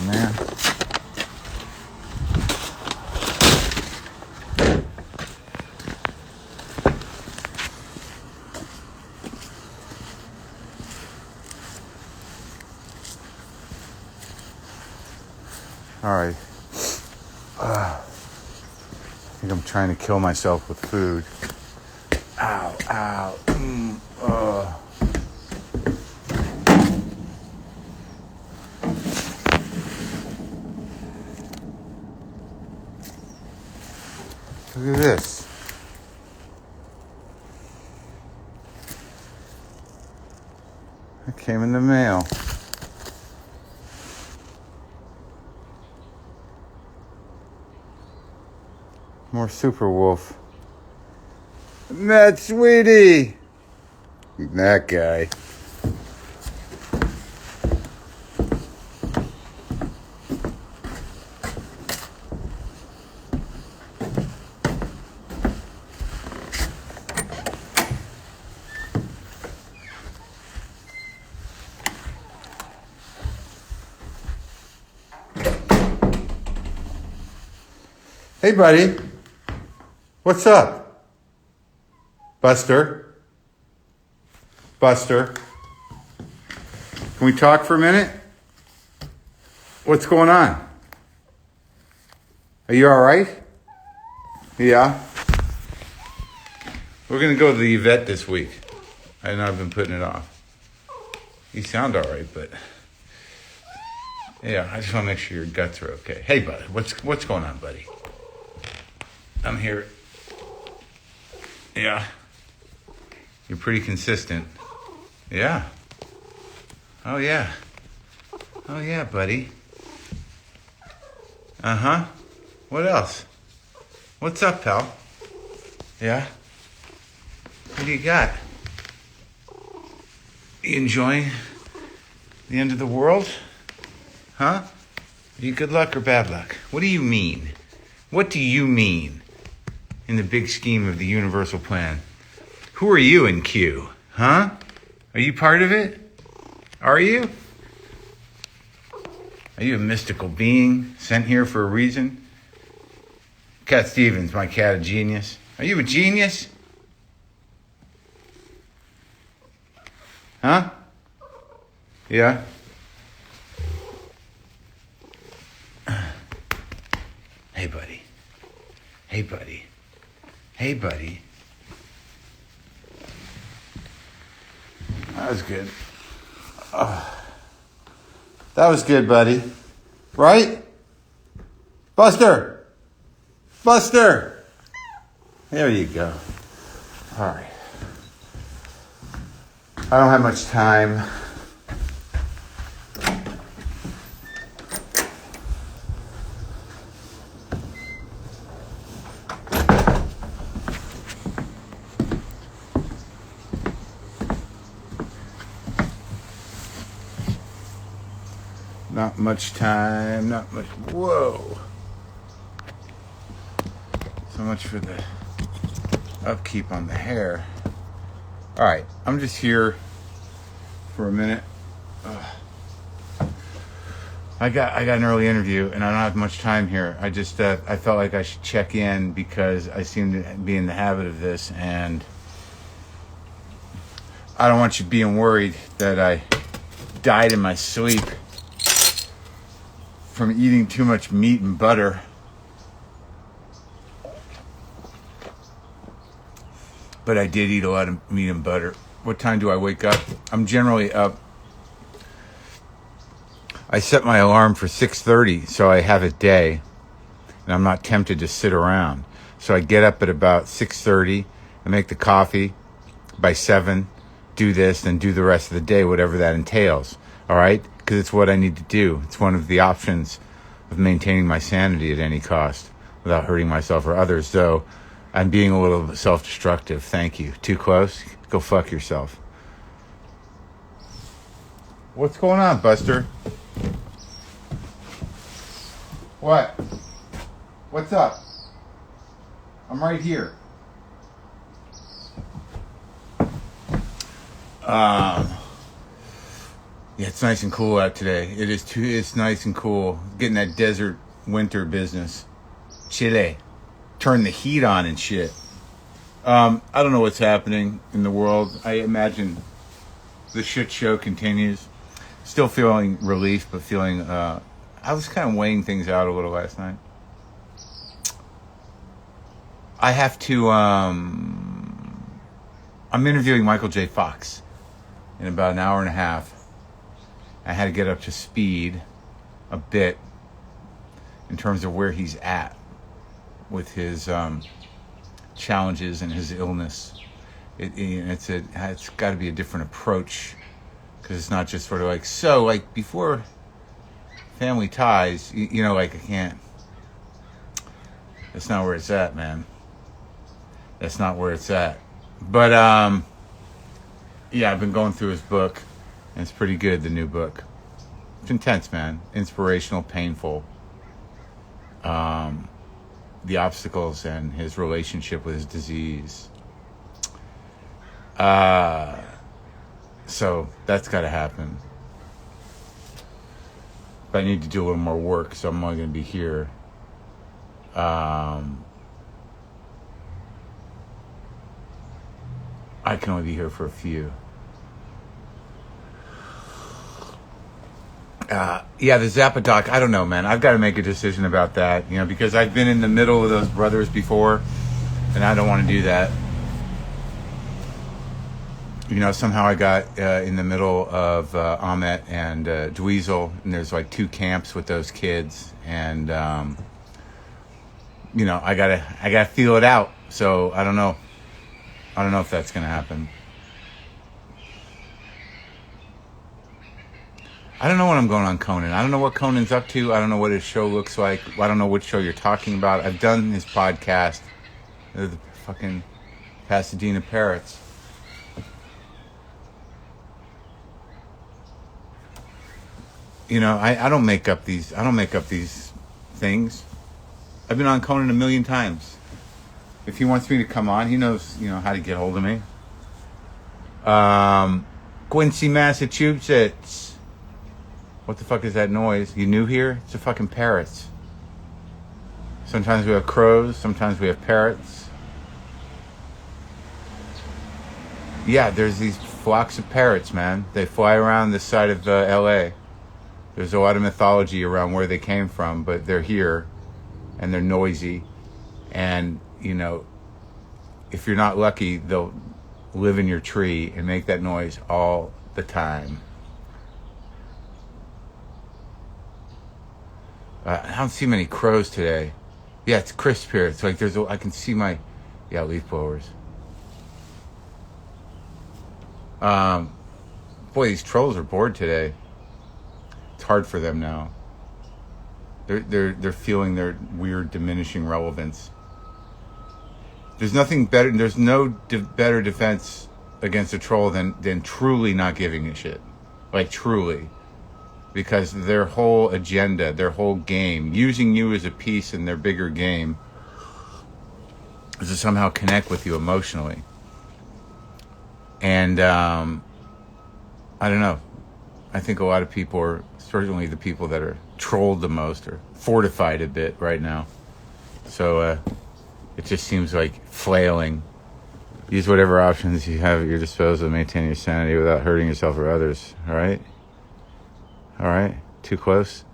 Oh, man. All right. I think I'm trying to kill myself with food. Ow, ow. Look at this. It came in the mail. More Super Wolf. Matt Sweetie. That guy. Hey, buddy. What's up? Buster? Buster? Can we talk for a minute? What's going on? Are you all right? Yeah? We're going to go to the vet this week. I know I've been putting it off. You sound all right, but... Yeah, I just want to make sure your guts are okay. Hey, buddy. What's going on, buddy? I'm here. Yeah. You're pretty consistent. Yeah. Oh, yeah. Oh, yeah, buddy. Uh-huh. What else? What's up, pal? Yeah? What do you got? You enjoying the end of the world? Huh? Are you good luck or bad luck? What do you mean? What do you mean? In the big scheme of the universal plan. Who are you in Q? Huh? Are you part of it? Are you? Are you a mystical being sent here for a reason? Cat Stevens, my cat, a genius. Are you a genius? Huh? Yeah? Hey, buddy. Hey, buddy. Hey, buddy. That was good. That was good, buddy. Right? Buster! Buster! There you go. All right. I don't have much time. Not much time, not much. Whoa. So much for the upkeep on the hair. All right, I'm just here for a minute. I got an early interview, and I don't have much time here. I just I felt like I should check in because I seem to be in the habit of this, and I don't want you being worried that I died in my sleep from eating too much meat and butter. But I did eat a lot of meat and butter. What time do I wake up? I'm generally up. I set my alarm for 6:30 so I have a day and I'm not tempted to sit around. So I get up at about 6:30 and make the coffee. By 7, do this, then do the rest of the day, whatever that entails. All right? Because it's what I need to do. It's one of the options of maintaining my sanity at any cost without hurting myself or others. Though I'm being a little self-destructive. Thank you. Too close? Go fuck yourself. What's going on, Buster? What? What's up? I'm right here. Yeah, it's nice and cool out today. It is too. It's nice and cool. Getting that desert winter business. Chile. Turn the heat on and shit. I don't know what's happening in the world. I imagine the shit show continues. Still feeling relief, but feeling. I was kind of weighing things out a little last night. I have to. I'm interviewing Michael J. Fox in about an hour and a half. I had to get up to speed a bit in terms of where he's at with his challenges and his illness. It's got to be a different approach, because it's not just sort of like before family ties, I can't. That's not where it's at, man. That's not where it's at. But yeah, I've been going through his book. And it's pretty good, the new book. It's intense, man. Inspirational, painful. The obstacles and his relationship with his disease. So that's got to happen. But I need to do a little more work, so I'm only going to be here. I can only be here for a few. Yeah, the Zappa doc, I don't know, man. I've got to make a decision about that, because I've been in the middle of those brothers before, and I don't want to do that. Somehow I got in the middle of Ahmet and Dweezil, and there's like two camps with those kids, and I gotta feel it out. So I don't know if that's gonna happen. I don't know when I'm going on Conan. I don't know what Conan's up to. I don't know what his show looks like. I don't know what show you're talking about. I've done his podcast. They're the fucking Pasadena Parrots. I don't make up these. I don't make up these things. I've been on Conan a million times. If he wants me to come on, he knows, how to get hold of me. Quincy, Massachusetts. What the fuck is that noise? You new here? It's the fucking parrots. Sometimes we have crows. Sometimes we have parrots. Yeah, there's these flocks of parrots, man. They fly around the side of L.A. There's a lot of mythology around where they came from, but they're here, and they're noisy. And, if you're not lucky, they'll live in your tree and make that noise all the time. I don't see many crows today. Yeah, it's crisp here. It's like I can see my, leaf blowers. Boy, these trolls are bored today. It's hard for them now. They're feeling their weird diminishing relevance. There's nothing better. There's no better defense against a troll than truly not giving a shit. Like truly. Because their whole agenda, their whole game, using you as a piece in their bigger game, is to somehow connect with you emotionally. And I don't know. I think a lot of people are, certainly the people that are trolled the most, are fortified a bit right now. So it just seems like flailing. Use whatever options you have at your disposal to maintain your sanity without hurting yourself or others. All right? All right? Too close?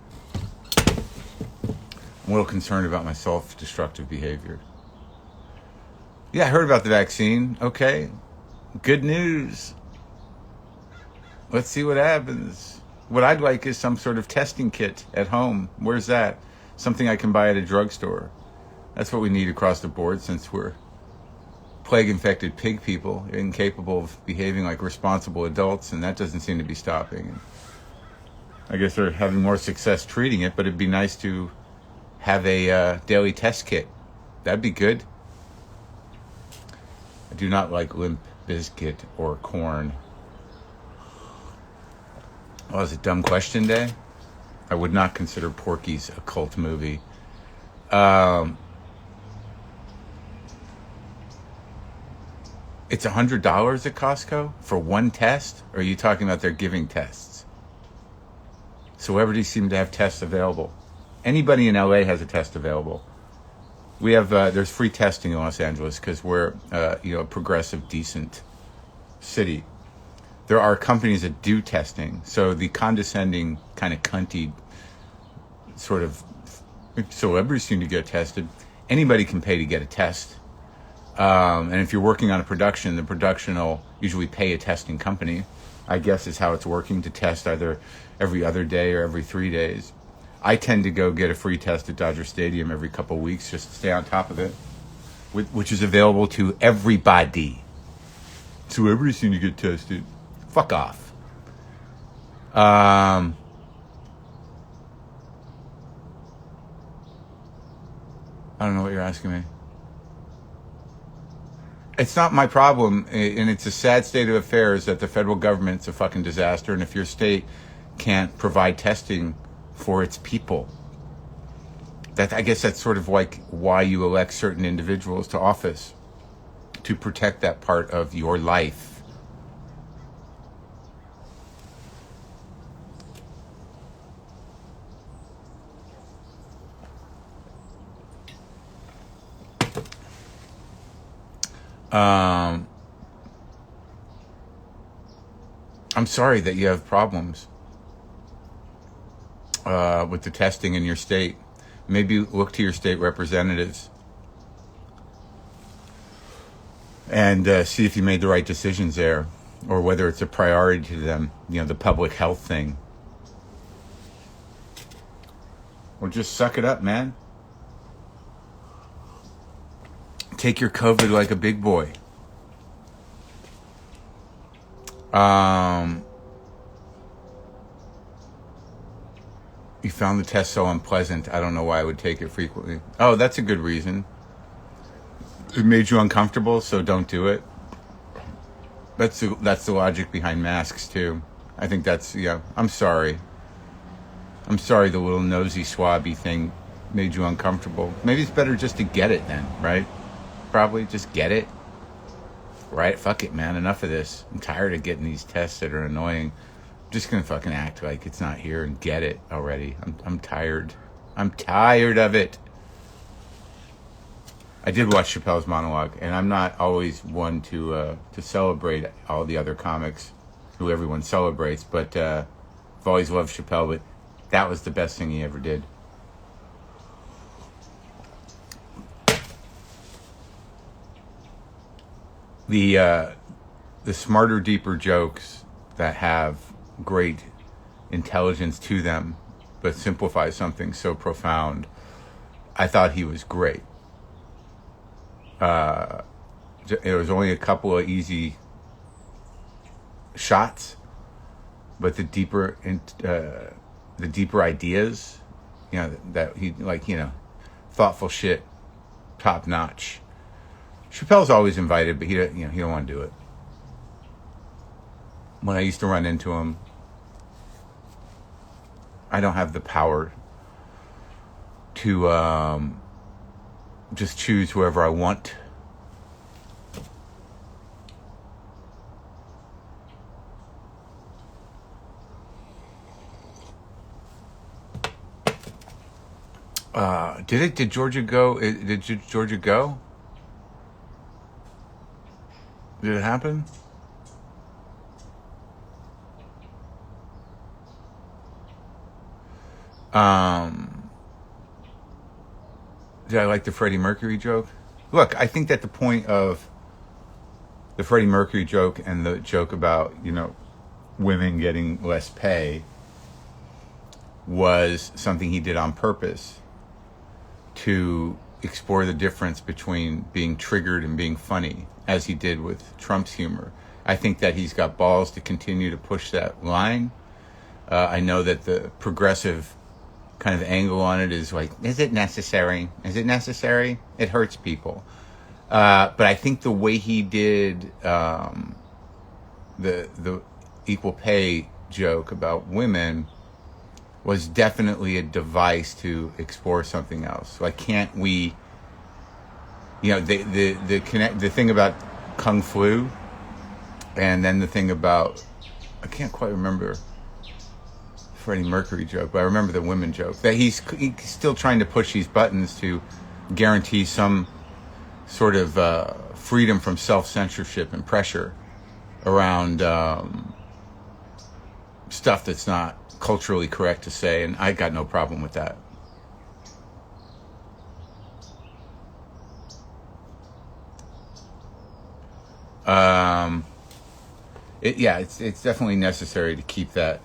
I'm a little concerned about my self-destructive behavior. Yeah, I heard about the vaccine. Okay. Good news. Let's see what happens. What I'd like is some sort of testing kit at home. Where's that? Something I can buy at a drugstore. That's what we need across the board, since we're plague-infected pig people, incapable of behaving like responsible adults, and that doesn't seem to be stopping. I guess they're having more success treating it, but it'd be nice to have a daily test kit. That'd be good. I do not like Limp Bizkit or Korn. Oh, is it Dumb Question Day? I would not consider Porky's a cult movie. It's $100 at Costco for one test? Or are you talking about they're giving tests? Celebrities seem to have tests available. Anybody in LA has a test available. We have there's free testing in Los Angeles because we're a progressive, decent city. There are companies that do testing. So the condescending, kind of cunty sort of celebrities seem to get tested. Anybody can pay to get a test. And if you're working on a production, the production will usually pay a testing company, I guess is how it's working, to test either every other day or every 3 days. I tend to go get a free test at Dodger Stadium every couple of weeks just to stay on top of it, which is available to everybody. Celebrities seem to get tested. Fuck off. I don't know what you're asking me. It's not my problem, and it's a sad state of affairs that the federal government's a fucking disaster, and if your state can't provide testing for its people, I guess that's sort of like why you elect certain individuals to office, to protect that part of your life. I'm sorry that you have problems with the testing in your state. Maybe look to your state representatives and see if you made the right decisions there, or whether it's a priority to them, the public health thing. Or just suck it up, man. Take your COVID like a big boy. You found the test so unpleasant. I don't know why I would take it frequently. Oh, that's a good reason. It made you uncomfortable, so don't do it. That's the logic behind masks too. I think that's, I'm sorry. I'm sorry the little nosy swabby thing made you uncomfortable. Maybe it's better just to get it then, right? Probably just get it. Right? Fuck it, man. Enough of this. I'm tired of getting these tests that are annoying. I'm just gonna fucking act like it's not here and get it already. I'm tired. I'm tired of it. I did watch Chappelle's monologue, and I'm not always one to celebrate all the other comics who everyone celebrates, but I've always loved Chappelle, but that was the best thing he ever did. The smarter, deeper jokes that have great intelligence to them, but simplify something so profound. I thought he was great. There was only a couple of easy shots, but the deeper ideas, that he thoughtful shit, top notch. Chappelle's always invited, but he don't want to do it. When I used to run into him, I don't have the power to just choose whoever I want. Did Georgia go? Did Georgia go? Did it happen? Did I like the Freddie Mercury joke? Look, I think that the point of the Freddie Mercury joke and the joke about, women getting less pay was something he did on purpose to explore the difference between being triggered and being funny, as he did with Trump's humor. I think that he's got balls to continue to push that line. I know that the progressive kind of angle on it is like, is it necessary? Is it necessary? It hurts people. But I think the way he did the equal pay joke about women was definitely a device to explore something else. Like, can't we, the thing about Kung Flu, and then the thing about, I can't quite remember, Freddie Mercury joke, but I remember the women joke. That he's still trying to push these buttons to guarantee some sort of freedom from self-censorship and pressure around stuff that's not culturally correct to say, and I got no problem with that. It's definitely necessary to keep that.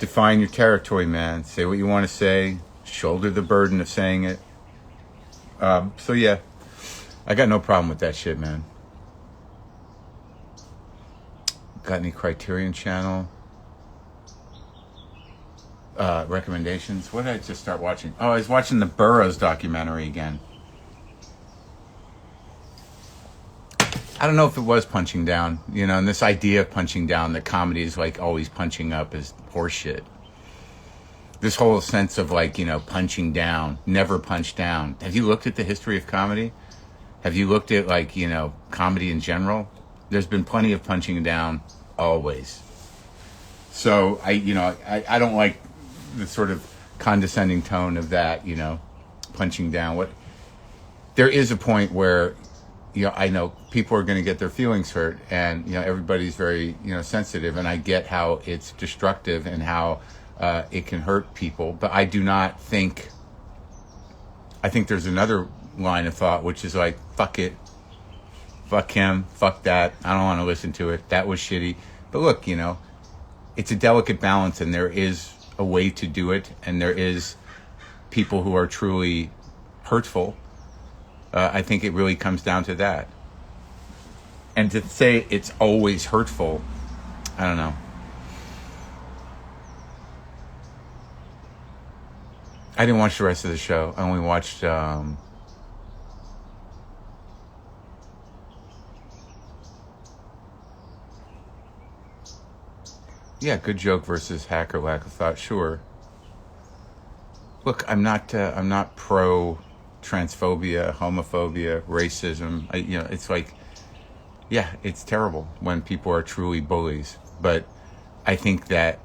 Define your territory, man. Say what you want to say. Shoulder the burden of saying it. So yeah, I got no problem with that shit, man. Got any Criterion Channel recommendations? What did I just start watching? Oh, I was watching the Burroughs documentary again. I don't know if it was punching down, and this idea of punching down, that comedy is like always punching up, is horseshit. This whole sense of like, punching down, never punch down. Have you looked at the history of comedy? Have you looked at like, comedy in general? There's been plenty of punching down always. So I don't like the sort of condescending tone of that, punching down. There is a point where, I know people are going to get their feelings hurt, and, everybody's very, sensitive, and I get how it's destructive and how it can hurt people. But I do not think, I think there's another line of thought, which is like, fuck it, fuck him, fuck that, I don't want to listen to it, that was shitty. But look, it's a delicate balance, and there is a way to do it, and there is people who are truly hurtful. I think it really comes down to that. And to say it's always hurtful, I don't know. I didn't watch the rest of the show. I only watched good joke versus hacker lack of thought. Sure. Look, I'm not pro transphobia, homophobia, racism. It's like, it's terrible when people are truly bullies. But I think that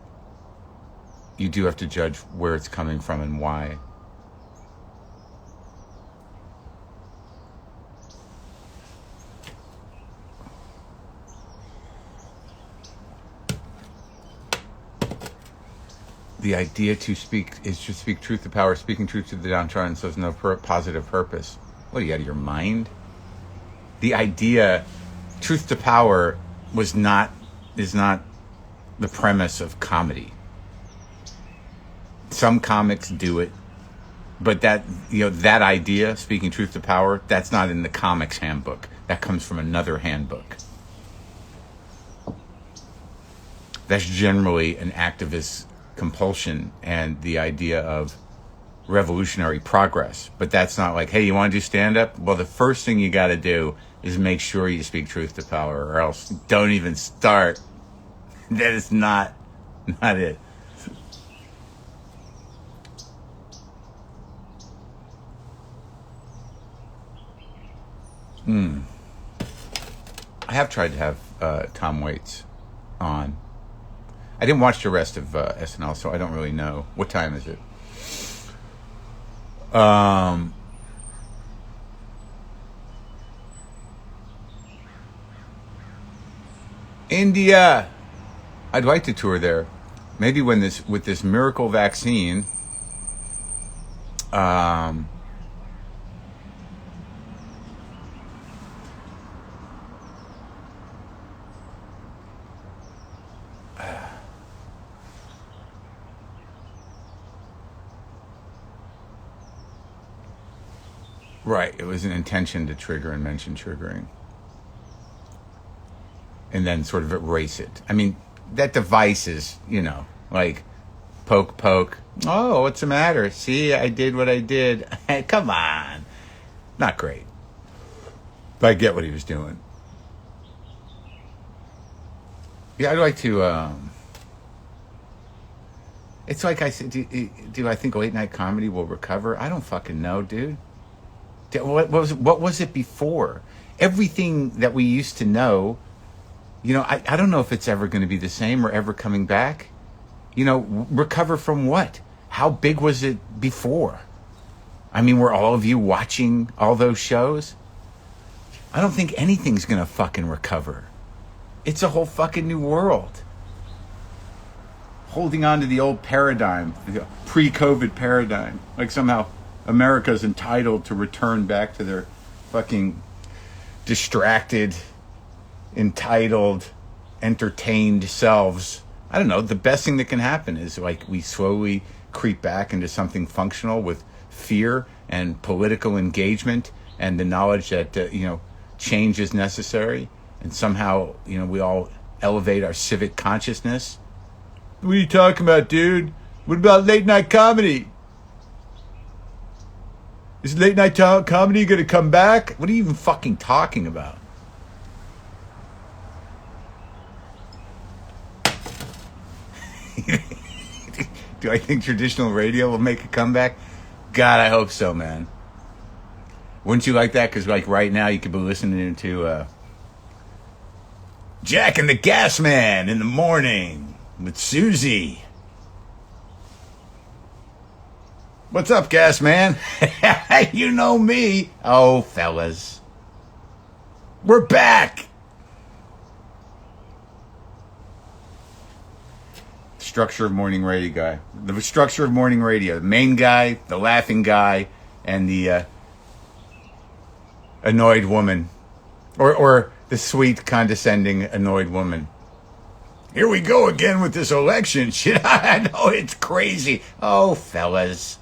you do have to judge where it's coming from and why. The idea to speak is to speak truth to power. Speaking truth to the downtrodden serves no positive purpose. What are you, out of your mind? The idea, truth to power, is not the premise of comedy. Some comics do it, but that idea, speaking truth to power, that's not in the comics handbook. That comes from another handbook. That's generally an activist compulsion and the idea of revolutionary progress. But that's not like, hey, you want to do stand-up? Well, the first thing you got to do is make sure you speak truth to power, or else don't even start. That is not it. I have tried to have Tom Waits on. I didn't watch the rest of SNL, so I don't really know. What time is it? India. I'd like to tour there. Maybe with this miracle vaccine. Right, it was an intention to trigger and mention triggering. And then sort of erase it. I mean, that device is, like poke. Oh, what's the matter? See, I did what I did. Come on. Not great. But I get what he was doing. Yeah, I'd like to, it's like I said, do I think late night comedy will recover? I don't fucking know, dude. What was it before? Everything that we used to know, I don't know if it's ever going to be the same or ever coming back. Recover from what? How big was it before? I mean, were all of you watching all those shows? I don't think anything's going to fucking recover. It's a whole fucking new world. Holding on to the old paradigm, the pre-COVID paradigm. Like somehow America's entitled to return back to their fucking distracted, entitled, entertained selves. I don't know. The best thing that can happen is like we slowly creep back into something functional with fear and political engagement and the knowledge that, change is necessary. And somehow, we all elevate our civic consciousness. What are you talking about, dude? What about late night comedy? Is late night comedy going to come back? What are you even fucking talking about? Do I think traditional radio will make a comeback? God, I hope so, man. Wouldn't you like that? Because like right now you could be listening to Jack and the Gas Man in the morning with Susie. What's up, Gas Man? You know me. Oh, fellas. We're back. Structure of morning radio guy. The structure of morning radio. The main guy, the laughing guy, and the annoyed woman. Or the sweet, condescending, annoyed woman. Here we go again with this election shit. I know, it's crazy. Oh, fellas.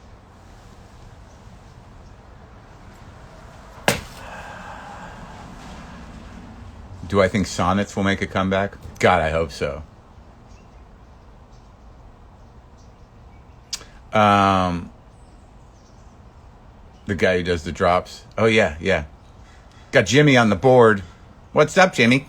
Do I think sonnets will make a comeback? God, I hope so. The guy who does the drops. Oh, yeah. Got Jimmy on the board. What's up, Jimmy?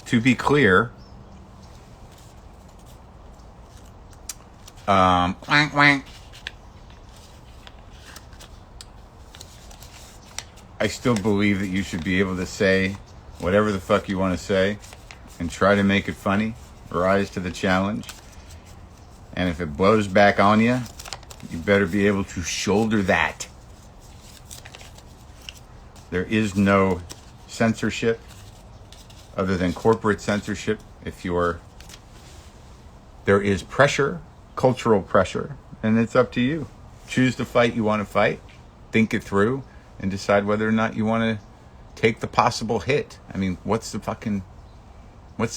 To be clear, I still believe that you should be able to say whatever the fuck you want to say and try to make it funny, rise to the challenge. And if it blows back on you, you better be able to shoulder that. There is no censorship other than corporate censorship. There is pressure, cultural pressure, and it's up to you. Choose the fight you want to fight, think it through, and decide whether or not you want to take the possible hit. I mean, what's the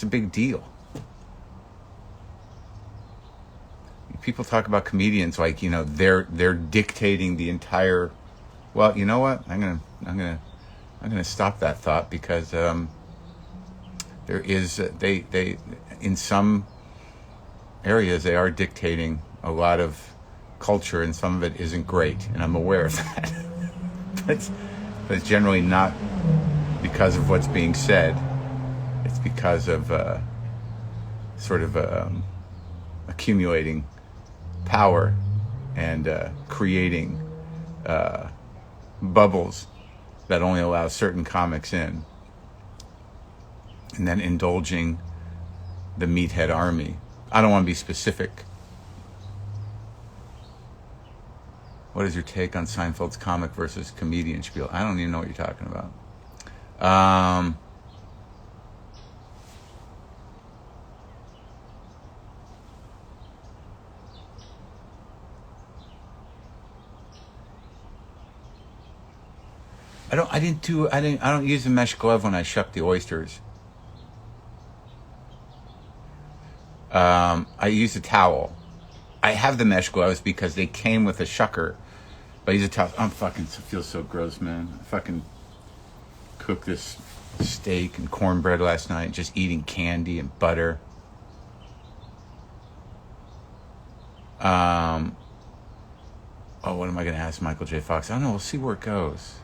big deal? People talk about comedians like, they're dictating the entire. Well, you know what? I'm gonna stop that thought because there is they in some areas they are dictating a lot of culture, and some of it isn't great, and I'm aware of that. but it's generally not because of what's being said. It's because of accumulating power and creating bubbles that only allow certain comics in, and then indulging the meathead army. I don't want to be specific. What is your take on Seinfeld's comic versus comedian spiel? I don't even know what you're talking about. I don't use a mesh glove when I shuck the oysters. I use a towel. I have the mesh gloves because they came with a shucker. But I use a towel. Feels so gross, man. I fucking cooked this steak and cornbread last night, just eating candy and butter. What am I going to ask Michael J. Fox? I don't know. We'll see where it goes.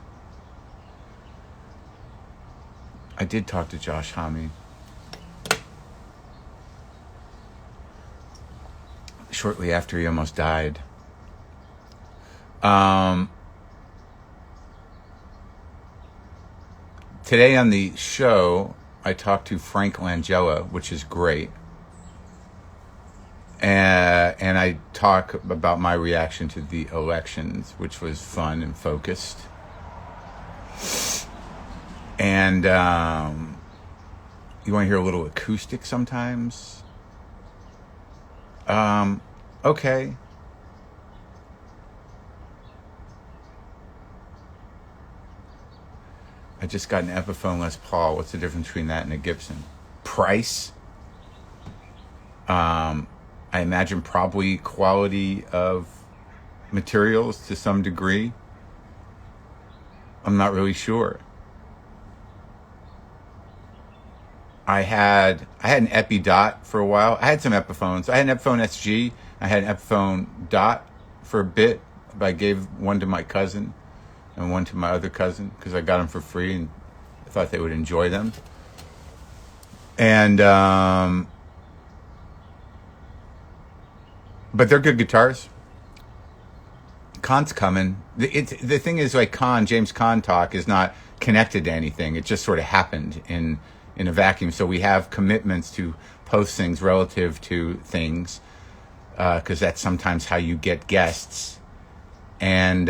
I did talk to Josh Homme shortly after he almost died. Today on the show, I talked to Frank Langella, which is great. And I talk about my reaction to the elections, which was fun and focused. And you want to hear a little acoustic sometimes? Okay. I just got an Epiphone Les Paul. What's the difference between that and a Gibson? Price. I imagine probably quality of materials to some degree. I'm not really sure. I had an Epi Dot for a while. I had some Epiphones. I had an Epiphone SG. I had an Epiphone Dot for a bit, but I gave one to my cousin and one to my other cousin because I got them for free and I thought they would enjoy them. And but they're good guitars. Kahn's coming. The thing is, like, James Kahn talk is not connected to anything. It just sort of happened in a vacuum. So we have commitments to post things relative to things, because that's sometimes how you get guests. And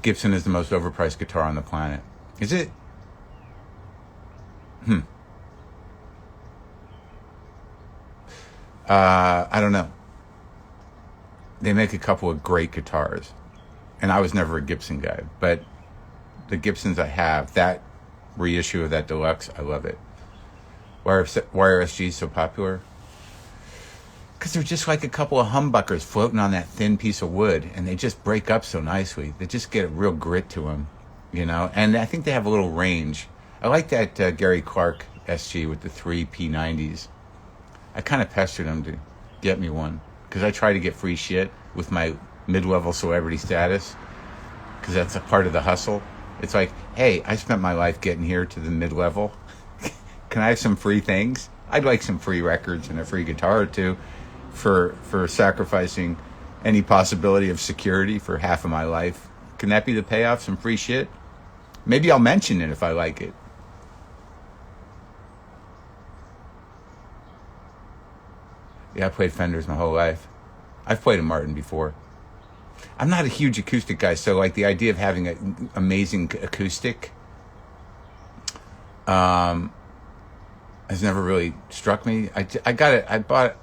Gibson is the most overpriced guitar on the planet. Is it? I don't know. They make a couple of great guitars. And I was never a Gibson guy. But the Gibsons I have, that reissue of that deluxe, I love it. Why are SGs so popular? Because they're just like a couple of humbuckers floating on that thin piece of wood. And they just break up so nicely. They just get a real grit to them, you know. And I think they have a little range. I like that Gary Clark SG with the 3 P90s. I kind of pestered him to get me one because I try to get free shit with my mid-level celebrity status because that's a part of the hustle. It's like, hey, I spent my life getting here to the mid-level. Can I have some free things? I'd like some free records and a free guitar or two for sacrificing any possibility of security for half of my life. Can that be the payoff? Some free shit? Maybe I'll mention it if I like it. Yeah, I played Fenders my whole life. I've played a Martin before. I'm not a huge acoustic guy, so like the idea of having an amazing acoustic has never really struck me. I bought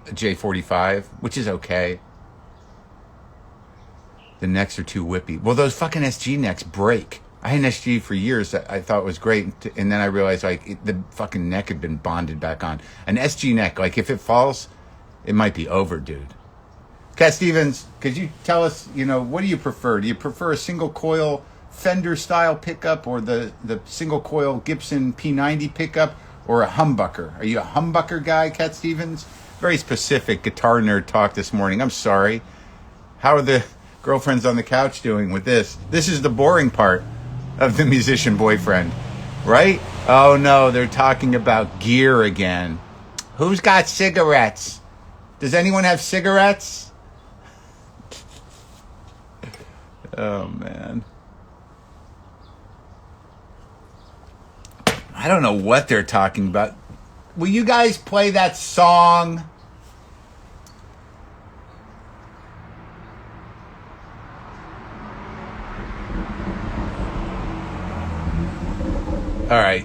a J45, which is okay. The necks are too whippy. Well, those fucking SG necks break. I had an SG for years that I thought was great, and then I realized the fucking neck had been bonded back on. An SG neck, like if it falls, it might be over, dude. Cat Stevens, could you tell us, what do you prefer? Do you prefer a single coil Fender style pickup or the single coil Gibson P90 pickup or a humbucker? Are you a humbucker guy, Cat Stevens? Very specific guitar nerd talk this morning. I'm sorry. How are the girlfriends on the couch doing with this? This is the boring part of the musician boyfriend, right? Oh no, they're talking about gear again. Who's got cigarettes? Does anyone have cigarettes? Oh, man. I don't know what they're talking about. Will you guys play that song? All right.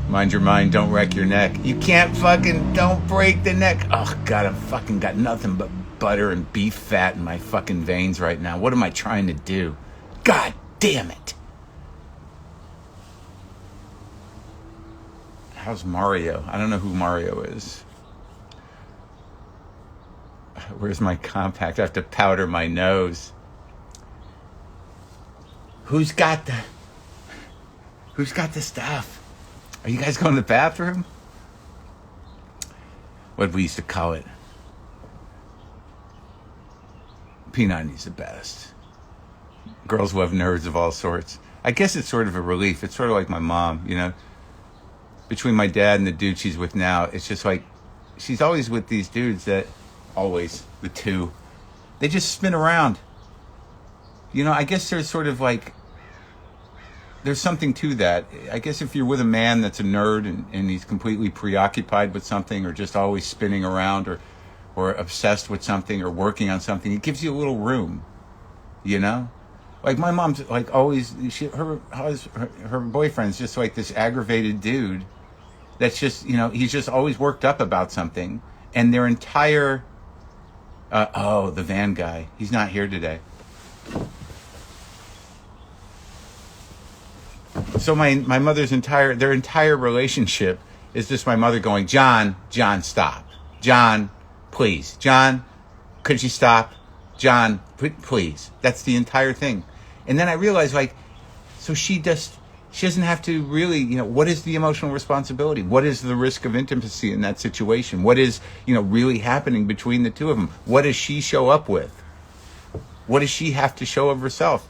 Mind your mind, don't wreck your neck. You can't don't break the neck. Oh, God, I've fucking got nothing but butter and beef fat in my fucking veins right now. What am I trying to do? God damn it. How's Mario? I don't know who Mario is. Where's my compact? I have to powder my nose. Who's got the stuff? Are you guys going to the bathroom? What we used to call it. P90's the best. Girls love nerds of all sorts. I guess it's sort of a relief. It's sort of like my mom, you know. Between my dad and the dude she's with now, it's just like she's always with these dudes that always, the two, they just spin around. You know, I guess there's sort of like, there's something to that. I guess if you're with a man that's a nerd and he's completely preoccupied with something or just always spinning around or obsessed with something or working on something, it gives you a little room, you know? Like my mom's like always, her boyfriend's just like this aggravated dude that's just, you know, he's just always worked up about something. And their entire, the van guy, he's not here today. So my mother's their entire relationship is just my mother going, John, stop. John, please. John, could you stop? John, please. That's the entire thing. And then I realized, like, so she doesn't have to really, you know, what is the emotional responsibility? What is the risk of intimacy in that situation? What is, you know, really happening between the two of them? What does she show up with? What does she have to show of herself?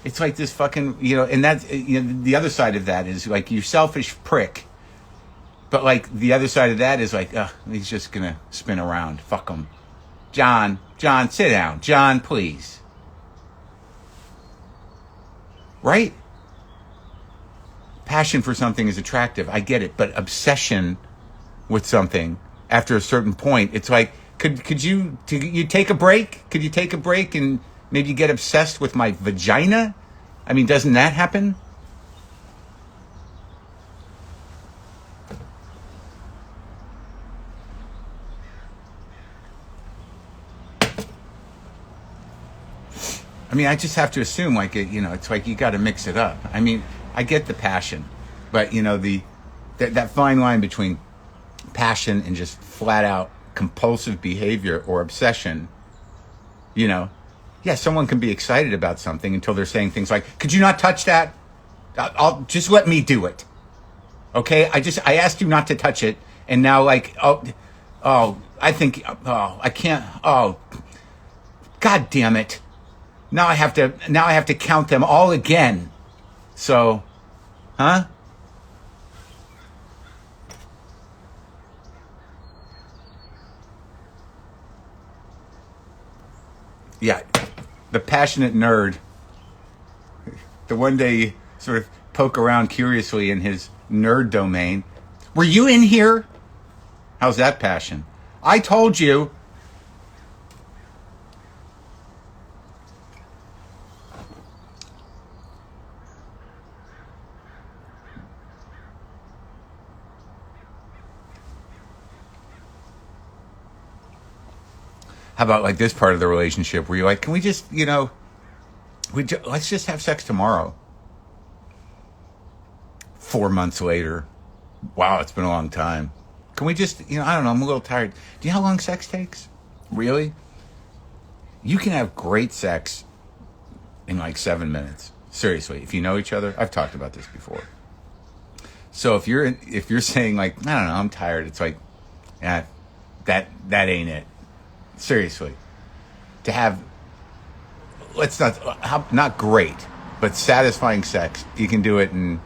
It's like this fucking, you know, and that's, you know, the other side of that is like, you selfish prick. But like, the other side of that is like, he's just going to spin around. Fuck him. John, sit down. John, please. Right? Passion for something is attractive. I get it. But obsession with something after a certain point, it's like, could you take a break? Could you take a break and maybe get obsessed with my vagina? I mean, doesn't that happen? I mean, I just have to assume, like, you know, it's like you got to mix it up. I mean, I get the passion, but, you know, that fine line between passion and just flat out compulsive behavior or obsession, you know, yeah, someone can be excited about something until they're saying things like, could you not touch that? I'll just let me do it. Okay. I asked you not to touch it. And now like, I can't. God damn it. Now I have to count them all again. So, huh? Yeah, the passionate nerd. The one day you sort of poke around curiously in his nerd domain. Were you in here? How's that passion? I told you. How about like this part of the relationship where you're like, can we just, you know, let's just have sex tomorrow. 4 months later. Wow, it's been a long time. Can we just, you know, I don't know, I'm a little tired. Do you know how long sex takes? Really? You can have great sex in like 7 minutes. Seriously, if you know each other. I've talked about this before. So if you're saying like, I don't know, I'm tired, it's like, yeah, that ain't it. Seriously, to have, not great, but satisfying sex, you can do it in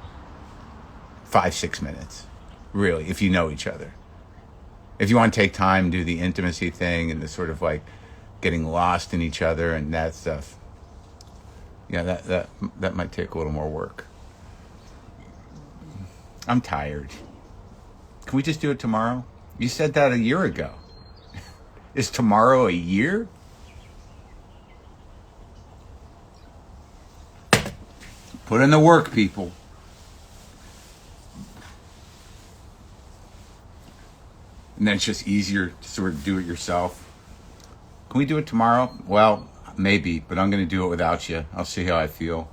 5-6 minutes, really, if you know each other. If you want to take time, do the intimacy thing and the sort of like getting lost in each other and that stuff. Yeah, that might take a little more work. I'm tired. Can we just do it tomorrow? You said that a year ago. Is tomorrow a year? Put in the work, people. And then it's just easier to sort of do it yourself. Can we do it tomorrow? Well, maybe, but I'm going to do it without you. I'll see how I feel.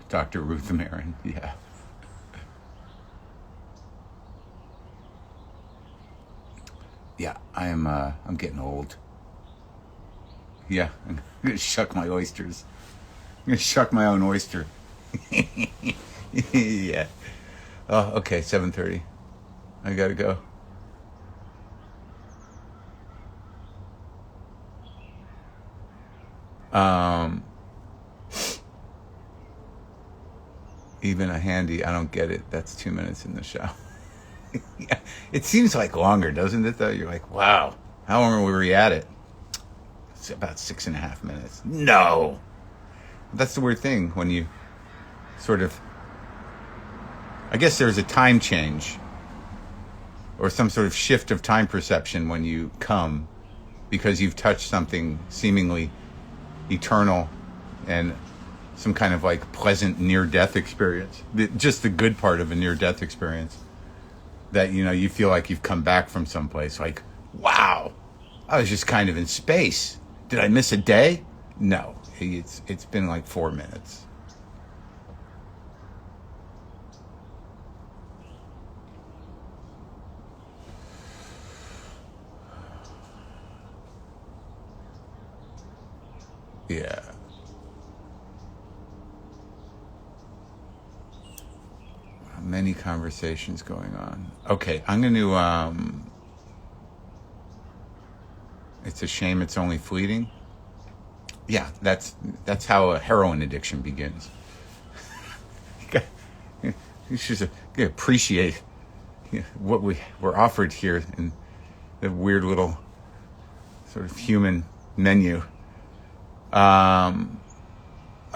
Dr. Ruth Maron, yeah. Yeah, I'm getting old. Yeah, I'm going to shuck my oysters. I'm going to shuck my own oyster. Yeah. Oh, okay, 7:30. I got to go. Um, even a handy, I don't get it. That's 2 minutes in the show. Yeah, it seems like longer, doesn't it, though? You're like, wow, how long were we at it? It's about 6.5 minutes. No. That's the weird thing when you sort of, I guess there's a time change or some sort of shift of time perception when you come because you've touched something seemingly eternal and some kind of like pleasant near-death experience. Just the good part of a near-death experience. That, you know, you feel like you've come back from someplace. Like, wow, I was just kind of in space. Did I miss a day? No, it's been like 4 minutes. Yeah. Many conversations going on. Okay, I'm going to, it's a shame it's only fleeting. Yeah, that's how a heroin addiction begins. You should appreciate what we're offered here in the weird little sort of human menu. I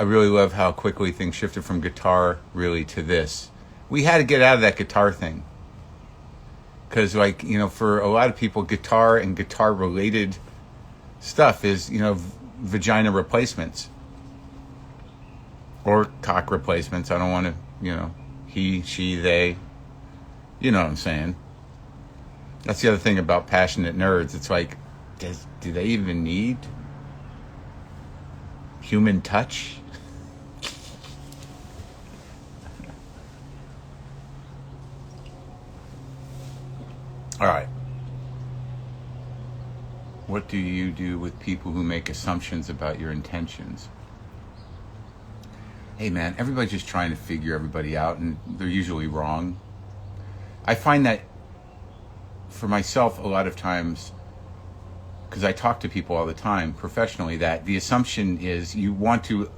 really love how quickly things shifted from guitar really to this. We had to get out of that guitar thing. Because, like, you know, for a lot of people, guitar and guitar-related stuff is, you know, vagina replacements. Or cock replacements. I don't want to, you know, he, she, they. You know what I'm saying. That's the other thing about passionate nerds. It's like, do they even need human touch? All right. What do you do with people who make assumptions about your intentions? Hey man, everybody's just trying to figure everybody out and they're usually wrong. I find that for myself a lot of times, because I talk to people all the time professionally, that the assumption is you want to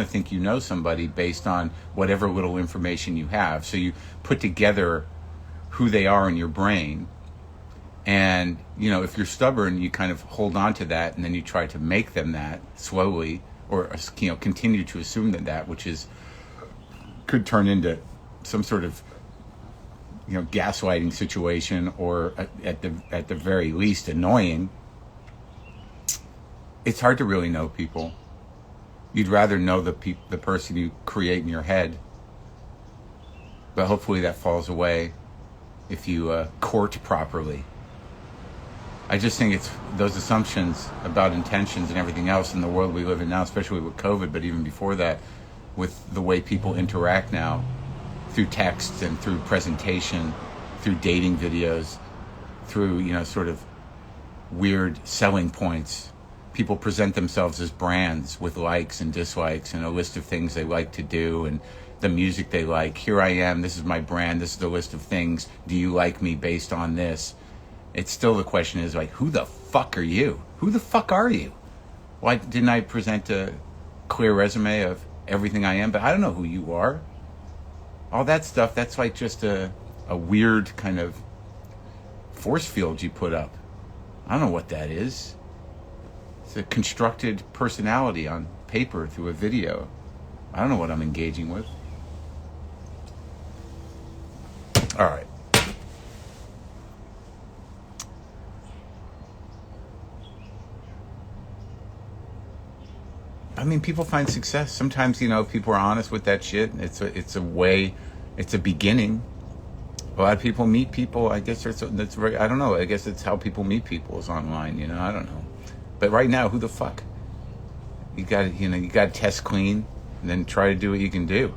think you know somebody based on whatever little information you have. So you put together who they are in your brain. And, you know, if you're stubborn, you kind of hold on to that and then you try to make them that slowly or, you know, continue to assume that, which is, could turn into some sort of, you know, gaslighting situation or at the very least annoying. It's hard to really know people. You'd rather know the person you create in your head. But hopefully that falls away if you court properly. I just think it's those assumptions about intentions and everything else in the world we live in now, especially with COVID, but even before that, with the way people interact now through text and through presentation, through dating videos, through, you know, sort of weird selling points. People present themselves as brands with likes and dislikes and a list of things they like to do and the music they like. Here I am, this is my brand, this is the list of things. Do you like me based on this? It's still, the question is like, who the fuck are you? Who the fuck are you? Why didn't I present a clear resume of everything I am? But I don't know who you are. All that stuff, that's like just a weird kind of force field you put up. I don't know what that is. It's a constructed personality on paper through a video. I don't know what I'm engaging with. All right. I mean, people find success. Sometimes, you know, people are honest with that shit. It's a way, it's a beginning. A lot of people meet people. I guess that's very, I don't know. I guess it's how people meet people is online, you know, I don't know. But right now, who the fuck? You got to test clean and then try to do what you can do.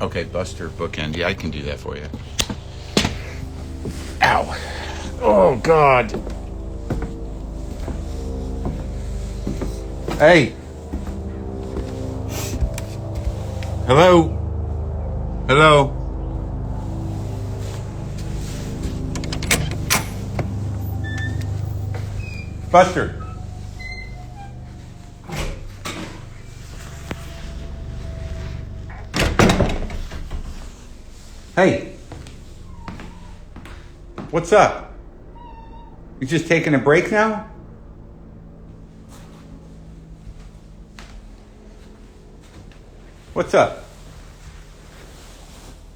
Okay, Buster bookend. Yeah, I can do that for you. Ow. Oh, God. Hey. Hello. Hello. Buster. Hey. What's up? You just taking a break now? What's up?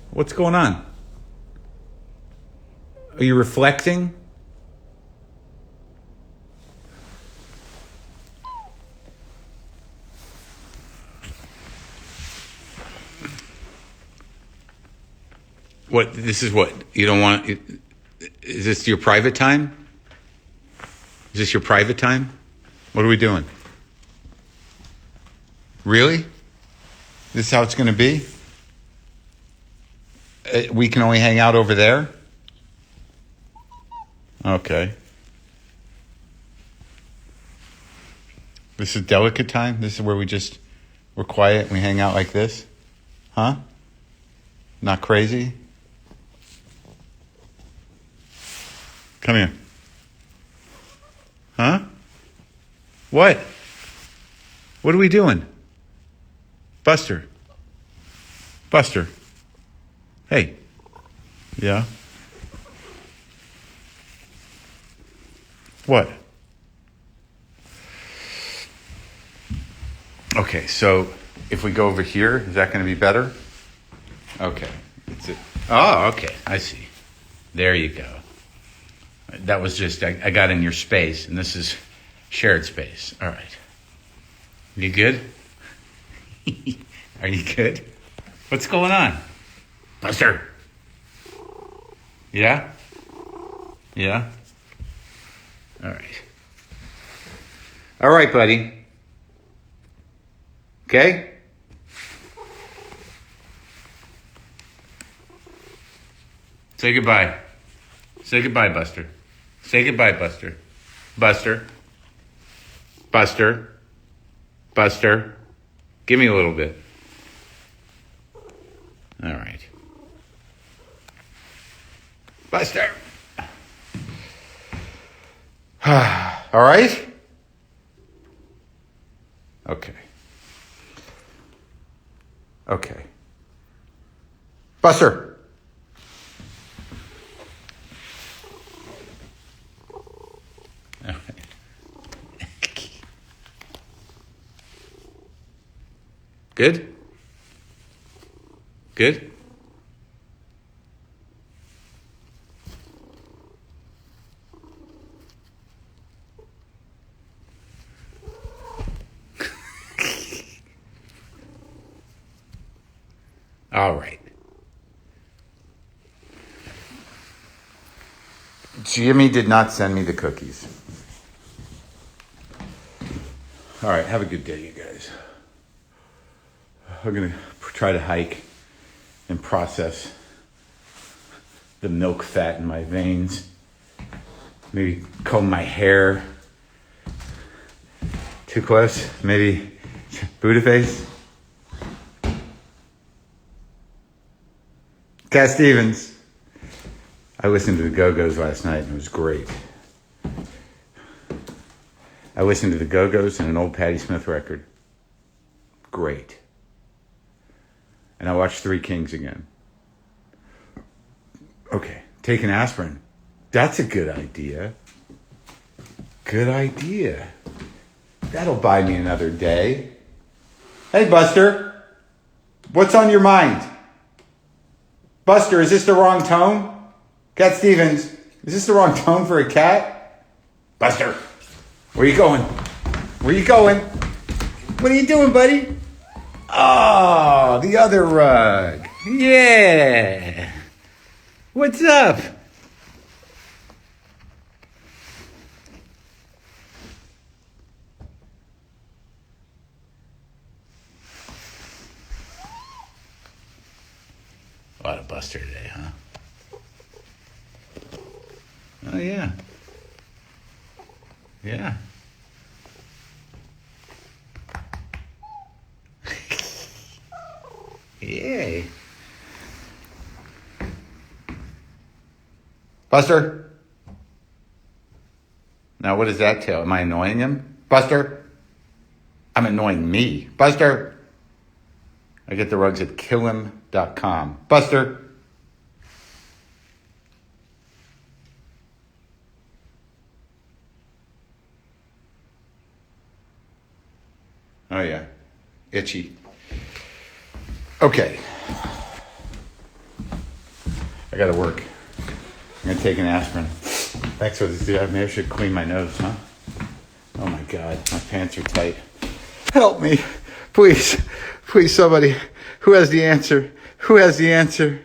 What's going on? Are you reflecting? What? This is what? You don't want... Is this your private time? Is this your private time? What are we doing? Really? This is how it's going to be? We can only hang out over there? Okay. This is delicate time? This is where we're quiet and we hang out like this? Huh? Not crazy? Come here. Huh? What? What are we doing? Buster. Buster. Hey. Yeah? What? Okay, so if we go over here, is that going to be better? Okay. Oh, okay. I see. There you go. That was just, I got in your space, and this is shared space. All right. You good? Are you good? What's going on? Buster. Yeah? Yeah? All right. All right, buddy. Okay? Say goodbye. Say goodbye, Buster. Say goodbye, Buster. Buster. Buster. Buster. Give me a little bit. All right. Buster. All right? Okay. Okay. Buster. Good? Good? All right. Jimmy did not send me the cookies. All right, have a good day, you guys. I'm going to try to hike and process the milk fat in my veins. Maybe comb my hair. Too close? Maybe Buddha face? Cat Stevens. I listened to the Go-Go's last night and it was great. I listened to the Go-Go's and an old Patti Smith record. Great. And I watched Three Kings again. Okay, take an aspirin. That's a good idea. Good idea. That'll buy me another day. Hey, Buster. What's on your mind? Buster, is this the wrong tone? Cat Stevens, is this the wrong tone for a cat? Buster, where you going? Where you going? What are you doing, buddy? Oh, the other rug. Yeah. What's up? A lot of Buster today, huh? Oh, yeah. Yeah. Yay. Buster? Now, what does that tell? Am I annoying him? Buster? I'm annoying me. Buster? I get the rugs at killim.com. Buster? Oh, yeah. Itchy. Okay. I gotta work. I'm gonna take an aspirin. Thanks for this. Maybe I should clean my nose, huh? Oh my God, my pants are tight. Help me. Please. Please, somebody. Who has the answer? Who has the answer?